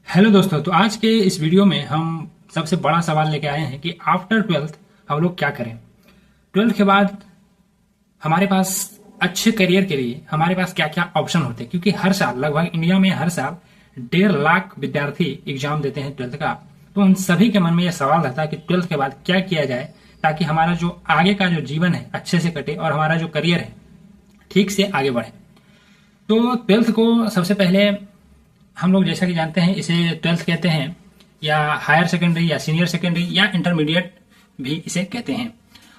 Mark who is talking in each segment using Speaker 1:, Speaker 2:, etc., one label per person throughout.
Speaker 1: Hello दोस्तों, तो आज के इस वीडियो में हम सबसे बड़ा सवाल लेके आए हैं कि आफ्टर ट्वेल्थ हम लोग क्या करें। ट्वेल्थ के बाद हमारे पास अच्छे करियर के लिए हमारे पास क्या क्या ऑप्शन होते हैं, क्योंकि हर साल लगभग इंडिया में हर साल 1.5 लाख विद्यार्थी एग्जाम देते हैं ट्वेल्थ का। तो उन सभी के मन में यह सवाल रहता है कि ट्वेल्थ के बाद क्या किया जाए ताकि हमारा जो आगे का जो जीवन है अच्छे से कटे और हमारा जो करियर है ठीक से आगे बढ़े। तो ट्वेल्थ को सबसे पहले हम लोग जैसा कि जानते हैं इसे ट्वेल्थ कहते हैं, या हायर सेकेंडरी या सीनियर सेकेंडरी या इंटरमीडिएट भी इसे कहते हैं।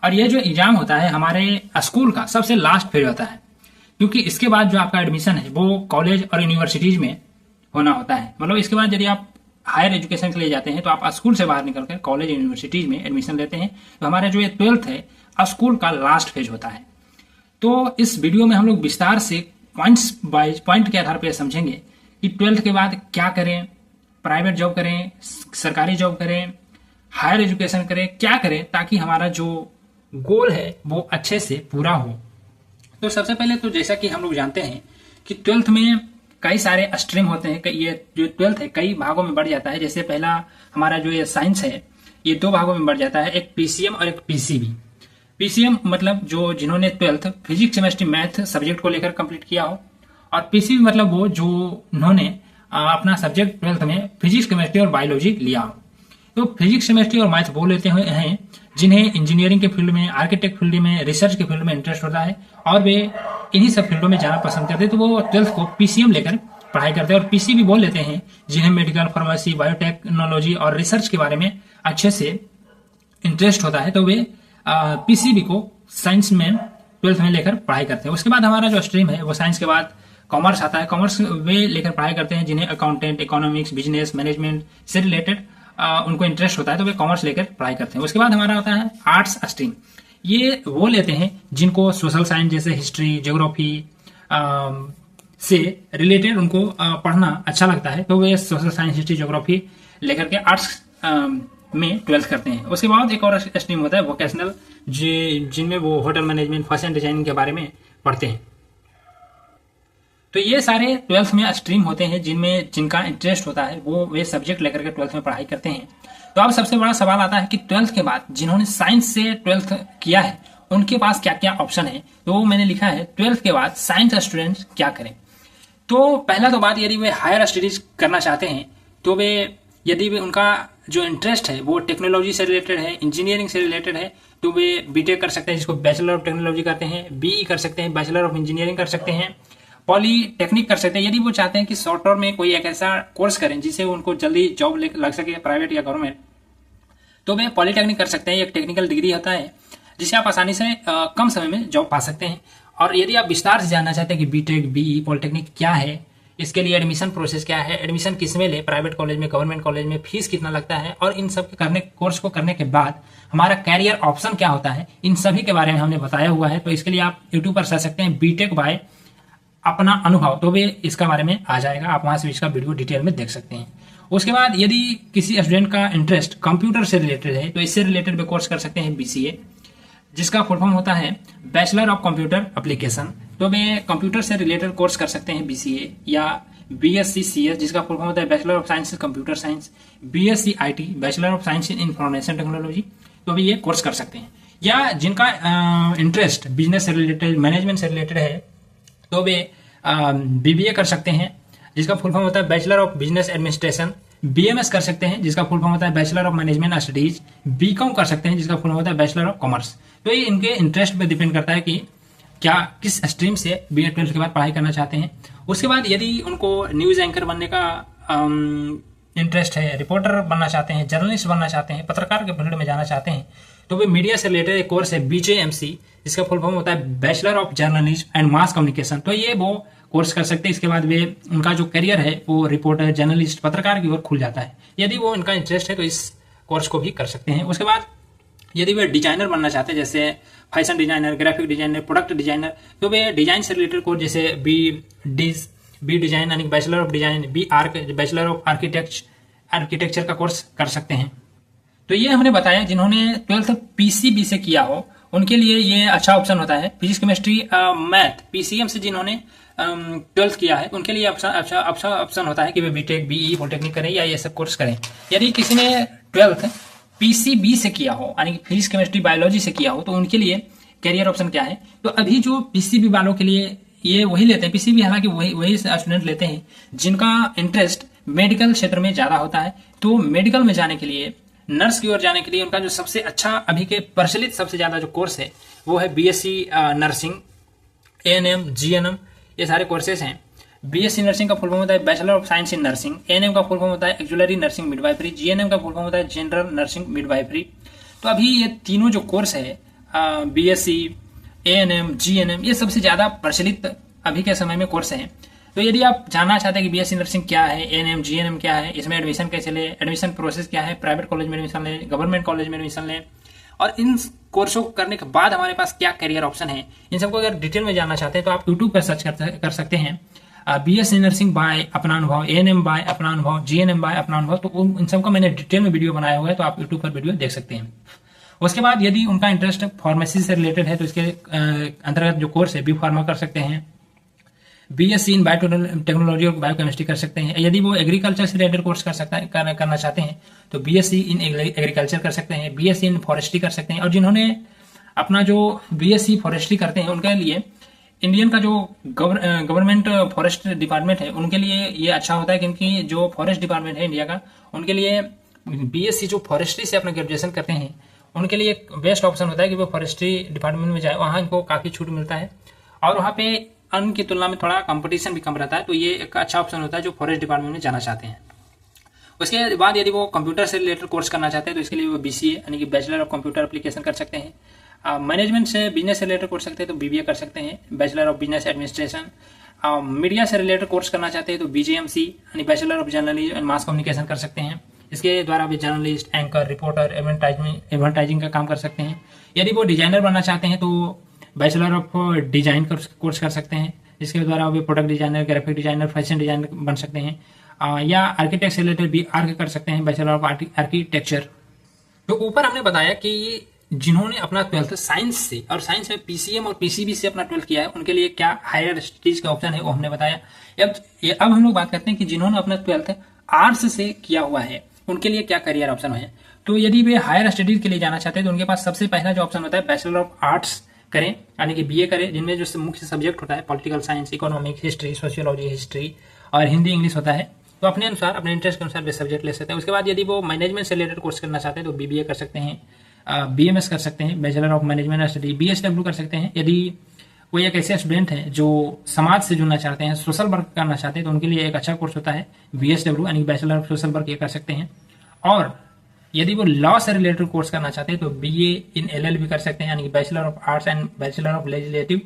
Speaker 1: और ये जो एग्जाम होता है हमारे स्कूल का सबसे लास्ट फेज होता है, क्योंकि इसके बाद जो आपका एडमिशन है वो कॉलेज और यूनिवर्सिटीज में होना होता है। मतलब इसके बाद यदि आप हायर एजुकेशन के लिए जाते हैं तो आप स्कूल से बाहर निकलकर कॉलेज यूनिवर्सिटीज में एडमिशन लेते हैं। तो हमारा जो ये ट्वेल्थ है स्कूल का लास्ट फेज होता है। तो इस वीडियो में हम लोग विस्तार से पॉइंट्स बाय पॉइंट के आधार पर समझेंगे कि ट्वेल्थ के बाद क्या करें, प्राइवेट जॉब करें, सरकारी जॉब करें, हायर एजुकेशन करें, क्या करें ताकि हमारा जो गोल है वो अच्छे से पूरा हो। तो सबसे पहले तो जैसा कि हम लोग जानते हैं कि ट्वेल्थ में कई सारे स्ट्रीम होते हैं। ये जो ट्वेल्थ है कई भागों में बढ़ जाता है। जैसे पहला हमारा जो ये साइंस है ये 2 भागों में बढ़ जाता है, एक पीसीएम और एक पीसीबी। पीसीएम मतलब जो जिन्होंने twelfth physics chemistry math subject को लेकर कंप्लीट किया हो, और पीसीबी मतलब वो जो उन्होंने अपना सब्जेक्ट ट्वेल्थ में फिजिक्स केमिस्ट्री और बायोलॉजी लिया हो। तो फिजिक्स केमिस्ट्री और मैथ वो लेते हुए हैं जिन्हें इंजीनियरिंग के फील्ड में, आर्किटेक्ट फील्ड में, रिसर्च के फील्ड में इंटरेस्ट होता है और वे इन्हीं सब फील्डों में जाना पसंद करते हैं। तो वो ट्वेल्थ को पीसीएम लेकर पढ़ाई करते हैं। और पीसीबी वो लेते हैं जिन्हें मेडिकल, फार्मेसी, बायोटेक्नोलॉजी और रिसर्च के बारे में अच्छे से इंटरेस्ट होता है। तो वे पीसीबी को साइंस में ट्वेल्थ में लेकर पढ़ाई करते हैं। उसके बाद हमारा जो स्ट्रीम है वो साइंस के बाद कॉमर्स आता है। कॉमर्स वे लेकर पढ़ाई करते हैं जिन्हें अकाउंटेंट, इकोनॉमिक्स, बिजनेस मैनेजमेंट से रिलेटेड उनको इंटरेस्ट होता है, तो वे कॉमर्स लेकर पढ़ाई करते हैं। उसके बाद हमारा होता है आर्ट्स स्ट्रीम। ये वो लेते हैं जिनको सोशल साइंस जैसे हिस्ट्री, ज्योग्राफी से रिलेटेड उनको पढ़ना अच्छा लगता है, तो वे सोशल साइंस, हिस्ट्री, ज्योग्राफी लेकर के आर्ट्स में ट्वेल्थ करते हैं। उसके बाद एक और स्ट्रीम होता है वोकेशनल, जिनमें वो होटल मैनेजमेंट, फैशन डिजाइनिंग के बारे में पढ़ते हैं। तो ये सारे ट्वेल्थ में स्ट्रीम होते हैं जिनमें जिनका इंटरेस्ट होता है वो वे सब्जेक्ट लेकर के ट्वेल्थ में पढ़ाई करते हैं। तो अब सबसे बड़ा सवाल आता है कि ट्वेल्थ के बाद जिन्होंने साइंस से ट्वेल्थ किया है उनके पास क्या क्या ऑप्शन है। तो मैंने लिखा है ट्वेल्थ के बाद साइंस स्टूडेंट्स क्या करें। तो पहला तो बात, यदि वे हायर स्टडीज करना चाहते हैं तो वे यदि वे उनका जो इंटरेस्ट है वो टेक्नोलॉजी से रिलेटेड है, इंजीनियरिंग से रिलेटेड है, तो वे बीटेक कर सकते हैं जिसको बैचलर ऑफ टेक्नोलॉजी करते हैं, बीई कर सकते हैं, बैचलर ऑफ इंजीनियरिंग कर सकते हैं, पॉलीटेक्निक कर सकते हैं। यदि वो चाहते हैं कि शॉर्ट टर्म में कोई एक ऐसा कोर्स करें जिससे उनको जल्दी जॉब लग सके प्राइवेट या गवर्नमेंट, तो वे पॉलीटेक्निक कर सकते हैं। एक टेक्निकल डिग्री होता है जिससे आप आसानी से कम समय में जॉब पा सकते हैं। और यदि आप विस्तार से जानना चाहते हैं कि बीटेक, बीई, पॉलीटेक्निक क्या है, इसके लिए एडमिशन प्रोसेस क्या है, एडमिशन किस में ले, प्राइवेट कॉलेज में, गवर्नमेंट कॉलेज में, फीस कितना लगता है, और इन सब कोर्स को करने के बाद हमारा कैरियर ऑप्शन क्या होता है, इन सभी के बारे में हमने बताया हुआ है। तो इसके लिए आप यूट्यूब पर सर्च सकते हैं बीटेक बाय अपना अनुभव, तो वे इसका बारे में आ जाएगा, आप वहां से इसका वीडियो डिटेल में देख सकते हैं। उसके बाद यदि किसी स्टूडेंट का इंटरेस्ट कंप्यूटर से रिलेटेड है तो इससे रिलेटेड वे कोर्स कर सकते हैं बीसीए, जिसका फुल फॉर्म होता है बैचलर ऑफ कंप्यूटर एप्लीकेशन। तो वे कंप्यूटर से रिलेटेड कोर्स कर सकते हैं बीसीए, या बीएससी सीएस जिसका फुल फॉर्म होता है bachelor of science in computer science, BSc IT bachelor of science in information technology, तो वे ये कोर्स कर सकते हैं। या जिनका इंटरेस्ट बिजनेस से रिलेटेड, मैनेजमेंट से रिलेटेड है, तो वे बीबीए कर सकते हैं जिसका फुल फॉर्म होता है bachelor of business administration, BMS कर सकते हैं जिसका फुल फॉर्म होता है bachelor of management studies, BCom कर सकते हैं जिसका फुल फॉर्म होता है बैचलर ऑफ कॉमर्स। तो ये इनके इंटरेस्ट पे डिपेंड करता है कि क्या किस स्ट्रीम से बीए ट्वेल्थ के बाद पढ़ाई करना चाहते हैं। उसके बाद यदि उनको न्यूज एंकर बनने का इंटरेस्ट है, रिपोर्टर बनना चाहते हैं, जर्नलिस्ट बनना चाहते हैं, पत्रकार के फील्ड में जाना चाहते हैं, तो वे मीडिया से रिलेटेड एक कोर्स है बीजेएमसी जिसका फुल फॉर्म होता है bachelor of journalism and mass communication. तो ये वो कोर्स कर सकते हैं। इसके बाद वे उनका जो करियर है वो रिपोर्टर, जर्नलिस्ट, पत्रकार की ओर खुल जाता है। यदि वो इनका इंटरेस्ट है तो इस कोर्स को भी कर सकते हैं। उसके बाद यदि वे डिजाइनर बनना चाहते हैं, जैसे fashion designer, graphic designer, product designer, तो वे डिजाइन से रिलेटेड कोर्स जैसे बी डिजाइन यानी bachelor of design, B arch bachelor of architecture का कोर्स कर सकते हैं। तो ये हमने बताया जिन्होंने ट्वेल्थ पीसीबी से किया हो उनके लिए ये अच्छा ऑप्शन होता है। फिजिक्स केमिस्ट्री मैथ पीसीएम से जिन्होंने ट्वेल्थ किया है उनके लिए अच्छा ऑप्शन होता है कि वे बीटेक बीई पॉलिटेक्निक करें या ये सब कोर्स करें। यदि किसी ने ट्वेल्थ पीसीबी से किया हो यानी कि फिजिक्स केमिस्ट्री बायोलॉजी से किया हो तो उनके लिए कैरियर ऑप्शन क्या है। तो अभी जो पीसीबी वालों के लिए ये वही लेते हैं, पीसीबी हालांकि वही स्टूडेंट लेते हैं जिनका इंटरेस्ट मेडिकल क्षेत्र में ज्यादा होता है। तो मेडिकल में जाने के लिए, नर्स की ओर जाने के लिए उनका जो सबसे अच्छा अभी के प्रचलित सबसे ज्यादा जो कोर्स है वो है बीएससी नर्सिंग, एएनएम, जीएनएम, ये सारे कोर्सेज हैं। बीएससी नर्सिंग का फुल फॉर्म होता है bachelor of science in nursing, ANM का फुल फॉर्म होता है एक्जुलरी नर्सिंग मिडवाइफरी, जीएनएम का फुल फॉर्म होता है जनरल नर्सिंग मिडवाइफरी। तो अभी ये तीनों जो कोर्स है बीएससी, एएनएम, जीएनएम, ये सबसे ज्यादा प्रचलित अभी के समय में कोर्स है। तो यदि आप जानना चाहते हैं कि बीएससी नर्सिंग क्या है, एएनएम, जीएनएम क्या है, इसमें एडमिशन कैसे ले, एडमिशन प्रोसेस क्या है, प्राइवेट कॉलेज में एडमिशन ले, गवर्नमेंट कॉलेज में एडमिशन ले, और इन कोर्सों को करने के बाद हमारे पास क्या करियर ऑप्शन है, इन सबको अगर डिटेल में जानना चाहते हैं तो आप यूट्यूब पर सर्च कर सकते हैं बीएससी नर्सिंग बाय अपना अनुभव, एएनएम बाय अपना अनुभव, जीएनएम बाय अपना अनुभव। तो इन सबका मैंने डिटेल में वीडियो बनाया हुआ है, तो आप यूट्यूब पर वीडियो देख सकते हैं। उसके बाद यदि उनका इंटरेस्ट फार्मेसी से रिलेटेड है तो इसके अंतर्गत जो कोर्स है बी फार्मा कर सकते हैं, बीएससी इन बायोटेक्नोलॉजी और बायोकेमिस्ट्री कर सकते हैं। यदि वो एग्रीकल्चर से रिलेटेड कोर्स करना चाहते हैं तो बीएससी इन एग्रीकल्चर कर सकते हैं, बीएससी इन फॉरेस्ट्री कर सकते हैं। और जिन्होंने अपना जो बीएससी फॉरेस्ट्री करते हैं उनके लिए इंडियन का जो गवर्नमेंट फॉरेस्ट डिपार्टमेंट है उनके लिए ये अच्छा होता है, क्योंकि जो फॉरेस्ट डिपार्टमेंट है इंडिया का उनके लिए बीएससी जो फॉरेस्ट्री से अपना ग्रेजुएशन करते हैं उनके लिए एक बेस्ट ऑप्शन होता है कि वो फॉरेस्ट्री डिपार्टमेंट में जाए, वहाँ इनको काफी छूट मिलता है और वहाँ पे अन्य की तुलना में थोड़ा कंपटीशन भी कम रहता है। तो ये एक अच्छा ऑप्शन होता है जो फॉरेस्ट डिपार्टमेंट में जाना चाहते हैं। उसके बाद यदि वो कंप्यूटर से रिलेटेड कोर्स करना चाहते हैं तो इसके लिए वो बीसीए यानी कि बैचलर ऑफ कंप्यूटर एप्लीकेशन कर सकते हैं। मैनेजमेंट से बिजनेस से रिलेटेड कोर्स सकते हैं तो बीबीए कर सकते हैं, bachelor of business administration. Media से रिलेटेड कोर्स करना चाहते हैं तो बीजेएमसी यानी bachelor of journalism and mass communication कर सकते हैं। इसके द्वारा भी जर्नलिस्ट, एंकर, रिपोर्टर, एडवर्टाइजिंग का काम कर सकते हैं। यदि वो डिजाइनर बनना चाहते हैं तो बैचलर ऑफ डिजाइन कोर्स कर सकते हैं, जिसके द्वारा वो product designer, graphic designer, fashion designer बन सकते हैं। या आर्किटेक्ट से रिलेटेड भी आर्क कर सकते हैं, बैचलर ऑफ आर्किटेक्चर। तो ऊपर हमने बताया कि जिन्होंने अपना ट्वेल्थ साइंस से और साइंस में पीसीएम और पीसीबी से अपना ट्वेल्थ किया है उनके लिए क्या हायर स्टडीज का ऑप्शन है वो हमने बताया। अब हम लोग बात करते हैं कि जिन्होंने अपना ट्वेल्थ आर्ट्स से किया हुआ है उनके लिए क्या करियर ऑप्शन है। तो यदि वे हायर स्टडीज के लिए जाना चाहते हैं तो उनके पास सबसे पहला जो ऑप्शन होता है बैचलर ऑफ आर्ट्स करें यानी कि बीए करें, जिनमें जो मुख्य सब्जेक्ट होता है political science, economic, history, sociology, history और हिंदी इंग्लिश होता है। तो अपने अनुसार, अपने इंटरेस्ट के अनुसार वे सब्जेक्ट ले सकते हैं। उसके बाद यदि वो मैनेजमेंट से रिलेटेड कोर्स करना चाहते हैं तो बीबीए कर सकते हैं, बीएमएस कर सकते हैं, bachelor of management study, BSW कर सकते हैं। यदि कोई एक ऐसे स्टूडेंट हैं जो समाज से जुड़ना चाहते हैं, सोशल वर्क करना चाहते हैं तो उनके लिए एक अच्छा कोर्स होता है बीएसडब्ल्यू यानी बैचलर ऑफ सोशल वर्क, ये कर सकते हैं। और यदि वो लॉ से रिलेटेड कोर्स करना चाहते हैं तो बीए इन एलएलबी कर सकते हैं यानी कि bachelor of arts and bachelor of legislative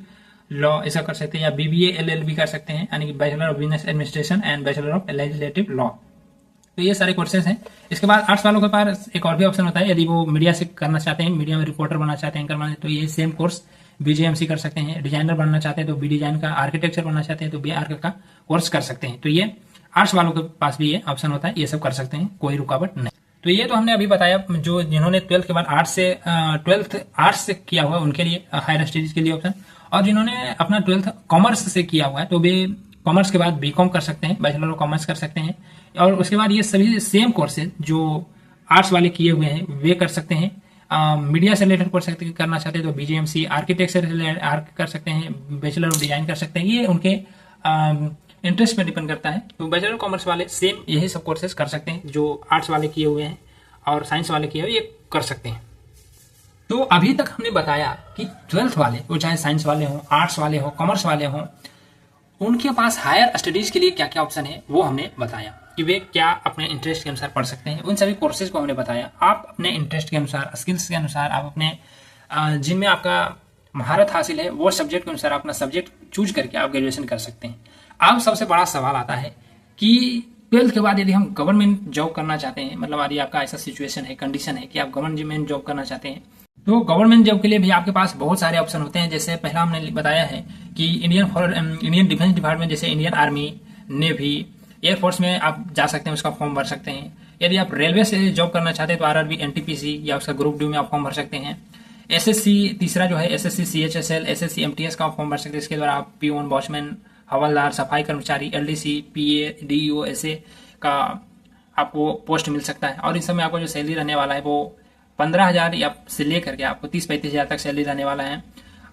Speaker 1: law, ऐसा कर सकते हैं। या बीबीए एलएलबी कर सकते हैं यानी कि bachelor of business administration and bachelor of legislative law. तो ये सारे कोर्सेज हैं। इसके बाद आर्ट्स वालों के पास एक और भी ऑप्शन होता है, यदि वो मीडिया से करना चाहते हैं, मीडिया में रिपोर्टर बनना चाहते हैं, एंकर बनना, तो ये सेम कोर्स बीजेएमसी कर सकते हैं। डिजाइनर बनना चाहते हैं तो बी डिजाइन का, आर्किटेक्चर बनना चाहते हैं तो बी आर्क का कोर्स कर सकते हैं। तो ये आर्ट्स वालों के पास भी ये ऑप्शन होता है, ये सब कर सकते हैं, कोई रुकावट नहीं। तो ये तो हमने अभी बताया जो जिन्होंने ट्वेल्थ के बाद ट्वेल्थ आर्ट्स से किया हुआ है उनके लिए हायर स्टडीज के लिए ऑप्शन, और जिन्होंने अपना ट्वेल्थ कॉमर्स से किया हुआ है तो वे कॉमर्स के बाद बीकॉम कर सकते हैं, बैचलर ऑफ कॉमर्स कर सकते हैं। और उसके बाद ये सभी सेम कोर्सेज जो आर्ट्स वाले किए हुए हैं वे कर सकते हैं। मीडिया से रिलेटेड कोर्स करना चाहते हैं तो बीजेएमसी, आर्किटेक्ट से रिलेटेड आर्क कर सकते हैं, बैचलर ऑफ डिजाइन कर सकते हैं। ये उनके इंटरेस्ट पे डिपेंड करता है। तो बैचलर कॉमर्स वाले सेम यही सब कोर्सेज कर सकते हैं जो आर्ट्स वाले किए हुए हैं, और साइंस वाले किए हुए ये कर सकते हैं। तो अभी तक हमने बताया कि ट्वेल्थ वाले, वो चाहे साइंस वाले हों, आर्ट्स वाले हों, कॉमर्स वाले हों, उनके पास हायर स्टडीज के लिए क्या क्या ऑप्शन है वो हमने बताया कि वे क्या अपने इंटरेस्ट के अनुसार पढ़ सकते हैं। उन सभी कोर्सेज को हमने बताया। आप अपने इंटरेस्ट के अनुसार, स्किल्स के अनुसार, आप अपने जिनमें आपका महारत हासिल है वो सब्जेक्ट के अनुसार अपना सब्जेक्ट चूज करके आप ग्रेजुएशन कर सकते हैं। अब सबसे बड़ा सवाल आता है कि ट्वेल्थ के बाद यदि हम गवर्नमेंट जॉब करना चाहते हैं, मतलब यदि आपका ऐसा सिचुएशन है, कंडीशन है कि आप गवर्नमेंट जॉब करना चाहते हैं, तो गवर्नमेंट जॉब के लिए भी आपके पास बहुत सारे ऑप्शन होते हैं। जैसे पहला हमने बताया है कि इंडियन डिफेंस डिपार्टमेंट, जैसे इंडियन आर्मी, नेवी, एयरफोर्स में आप जा सकते हैं, उसका फॉर्म भर सकते हैं। यदि आप रेलवे से जॉब करना चाहते हैं तो आरआरबी, एनटीपीसी या उसका ग्रुप डी में आप फॉर्म भर सकते हैं। एसएससी तीसरा जो है एसएससी सीएचएसएल, एसएससी एमटीएस का फॉर्म भर सकते हैं। इसके द्वारा आप पीओन, वॉचमैन, हवलदार, सफाई कर्मचारी, LDC, PA, DEO ऐसे का आपको पोस्ट मिल सकता है। और इस समय आपको जो सैलरी रहने वाला है वो 15,000 या से लेकर के आपको 30-35,000 तक सैलरी रहने वाला है।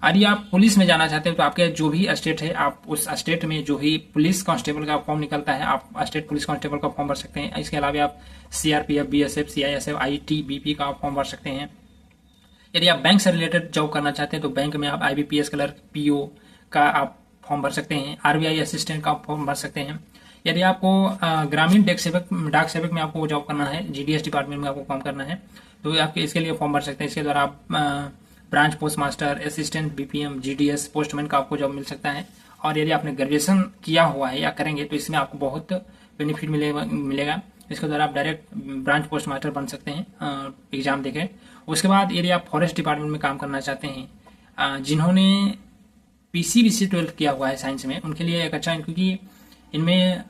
Speaker 1: यदि आप पुलिस में जाना चाहते हो तो आपके जो भी स्टेट है, आप उस स्टेट में जो ही पुलिस कांस्टेबल का फॉर्म निकलता है, आप स्टेट पुलिस कांस्टेबल का फॉर्म भर सकते हैं। इसके अलावा आप CRPF, BSF, CISF, ITBP का फॉर्म भर सकते हैं। यदि आप बैंक से रिलेटेड जॉब करना चाहते हैं तो बैंक में आप IBPS क्लर्क, PO का आप फॉर्म भर सकते हैं। RBI असिस्टेंट का फॉर्म भर सकते हैं। यदि आपको ग्रामीण डाक सेवक में आपको जॉब करना है, GDS डिपार्टमेंट में आपको काम करना है, तो आपके इसके लिए फॉर्म भर सकते हैं। इसके द्वारा आप branch post master, assistant BPM, GDS postman का आपको जॉब मिल सकता है। और यदि आपने ग्रेजुएशन किया हुआ है या करेंगे तो इसमें आपको बहुत बेनिफिट मिलेगा। इसके द्वारा आप डायरेक्ट ब्रांच पोस्ट मास्टर बन सकते हैं एग्जाम देके। उसके बाद यदि आप फॉरेस्ट डिपार्टमेंट में काम करना चाहते हैं, जिन्होंने PCBC 12 किया हुआ है साइंस में, उनके लिए एक अच्छा, क्योंकि इनमें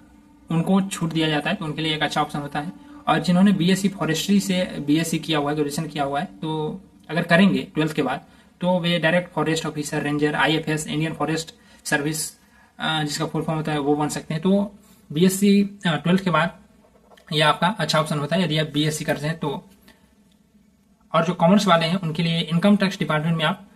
Speaker 1: उनको छूट दिया जाता है तो उनके लिए एक अच्छा ऑप्शन होता है। और जिन्होंने BSc फॉरेस्ट्री से BSc किया हुआ है, ग्रेजुएशन किया हुआ है, तो अगर करेंगे 12th के बाद तो वे direct forest officer, ranger, IFS, Indian forest service जिसका फुल फॉर्म होता है वो बन सकते हैं। तो BSc 12th के बाद यह आपका अच्छा ऑप्शन होता है यदि आप BSc करते हैं तो। और जो कॉमर्स वाले हैं उनके लिए इनकम टैक्स डिपार्टमेंट में आप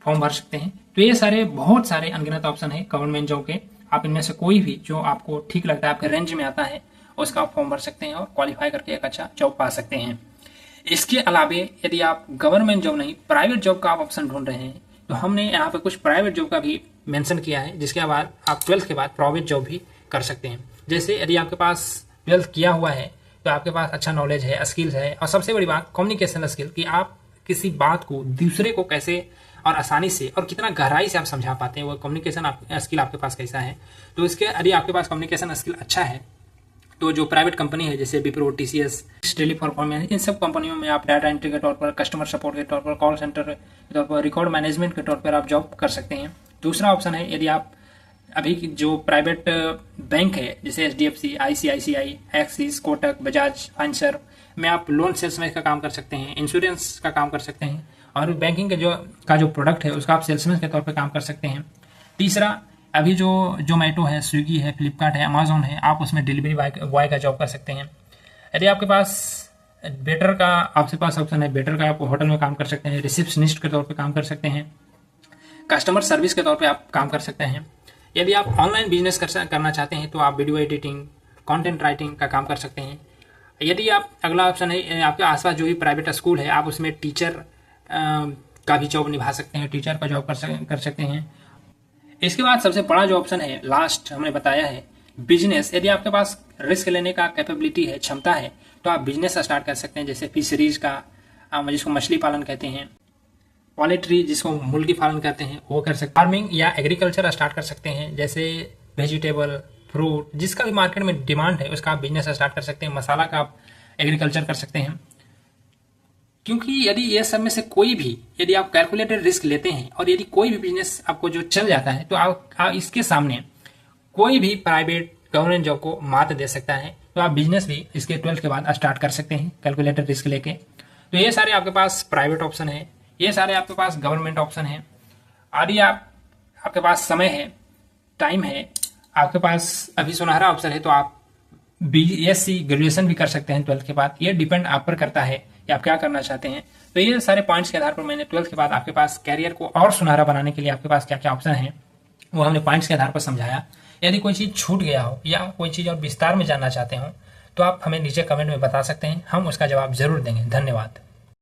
Speaker 1: फॉर्म भर सकते हैं। तो ये बहुत सारे अनगिनत ऑप्शन है गवर्नमेंट जॉब के। आप इनमें से कोई भी जो आपको ठीक लगता है, आपके रेंज में आता है, उसका आप फॉर्म भर सकते हैं और क्वालिफाई करके एक अच्छा जॉब पा सकते हैं। इसके अलावे यदि आप गवर्नमेंट जॉब नहीं, प्राइवेट जॉब का आप ऑप्शन ढूंढ रहे हैं, तो हमने यहाँ पे कुछ प्राइवेट जॉब का भी मेंशन किया है, जिसके बाद आप 12th के बाद प्राइवेट जॉब भी कर सकते हैं। जैसे यदि आपके पास 12th किया हुआ है तो आपके पास अच्छा नॉलेज है, स्किल्स है, और सबसे बड़ी बात कम्युनिकेशन स्किल, कि आप किसी बात को दूसरे को कैसे और आसानी से और कितना गहराई से आप समझा पाते हैं, वो कम्युनिकेशन स्किल आपके पास कैसा है। तो इसके यदि आपके पास कम्युनिकेशन स्किल अच्छा है तो जो प्राइवेट कंपनी है जैसे विप्रो, TCS, टेलीपरफॉर्मेंस, इन सब कंपनियों में आप डाटा एंट्री के तौर पर, कस्टमर सपोर्ट के तौर पर, कॉल सेंटर के तौर पर, रिकॉर्ड मैनेजमेंट के तौर पर आप जॉब कर सकते हैं। दूसरा ऑप्शन है यदि आप अभी जो प्राइवेट बैंक है जैसे HDFC, ICICI, Axis, Kotak, Bajaj financer में आप लोन सेल्समैन का काम कर सकते हैं, इंश्योरेंस का काम कर सकते हैं, और बैंकिंग के जो प्रोडक्ट है उसका आप सेल्समैन के तौर पर काम कर सकते हैं। तीसरा, अभी जो जोमेटो है, स्विगी है, फ्लिपकार्ट है, अमेजोन है, आप उसमें डिलीवरी बॉय का जॉब कर सकते हैं। यदि आपके पास वेटर का आपके पास ऑप्शन है, वेटर का आप होटल में काम कर सकते हैं, रिसेप्शनिस्ट के तौर पे काम कर सकते हैं, कस्टमर सर्विस के तौर पे आप काम कर सकते हैं। यदि आप ऑनलाइन बिजनेस करना चाहते हैं तो आप वीडियो एडिटिंग, कंटेंट राइटिंग का काम कर सकते हैं। यदि आप अगला ऑप्शन है, आपके आसपास जो भी प्राइवेट स्कूल है, आप उसमें टीचर का भी जॉब निभा सकते हैं, टीचर का जॉब कर सकते हैं। इसके बाद सबसे बड़ा जो ऑप्शन है, लास्ट हमने बताया है, बिजनेस। यदि आपके पास रिस्क लेने का कैपेबिलिटी है, क्षमता है, तो आप बिजनेस स्टार्ट कर सकते हैं, जैसे फिशरीज का, जिसको मछली पालन कहते हैं, पोल्ट्री जिसको मुर्गी पालन कहते हैं, वो कर सकते हैं। फार्मिंग या एग्रीकल्चर स्टार्ट कर सकते हैं, जैसे वेजिटेबल, फ्रूट, जिसका भी मार्केट में डिमांड है उसका आप बिजनेस स्टार्ट कर सकते हैं। मसाला का आप एग्रीकल्चर कर सकते हैं। क्योंकि यदि ये सब में से कोई भी, यदि आप कैलकुलेटेड रिस्क लेते हैं और यदि कोई भी बिजनेस आपको जो चल जाता है तो आप इसके सामने कोई भी प्राइवेट गवर्नमेंट जॉब को मात दे सकता है। तो आप बिजनेस भी इसके 12th के बाद स्टार्ट कर सकते हैं कैलकुलेटेड रिस्क लेके। तो ये सारे आपके पास प्राइवेट ऑप्शन है, ये सारे आपके पास गवर्नमेंट ऑप्शन है। यदि आपके पास समय है, टाइम है, आपके पास अभी सुनहरा अवसर है, तो आप BSc ग्रेजुएशन भी कर सकते हैं 12th के बाद। ये डिपेंड आप पर करता है कि आप क्या करना चाहते हैं। तो ये सारे पॉइंट्स के आधार पर मैंने 12th के बाद आपके पास कैरियर को और सुनहरा बनाने के लिए आपके पास क्या क्या ऑप्शन है वो हमने पॉइंट्स के आधार पर समझाया। यदि कोई चीज़ छूट गया हो या कोई चीज़ और विस्तार में जानना चाहते हो तो आप हमें नीचे कमेंट में बता सकते हैं, हम उसका जवाब जरूर देंगे। धन्यवाद।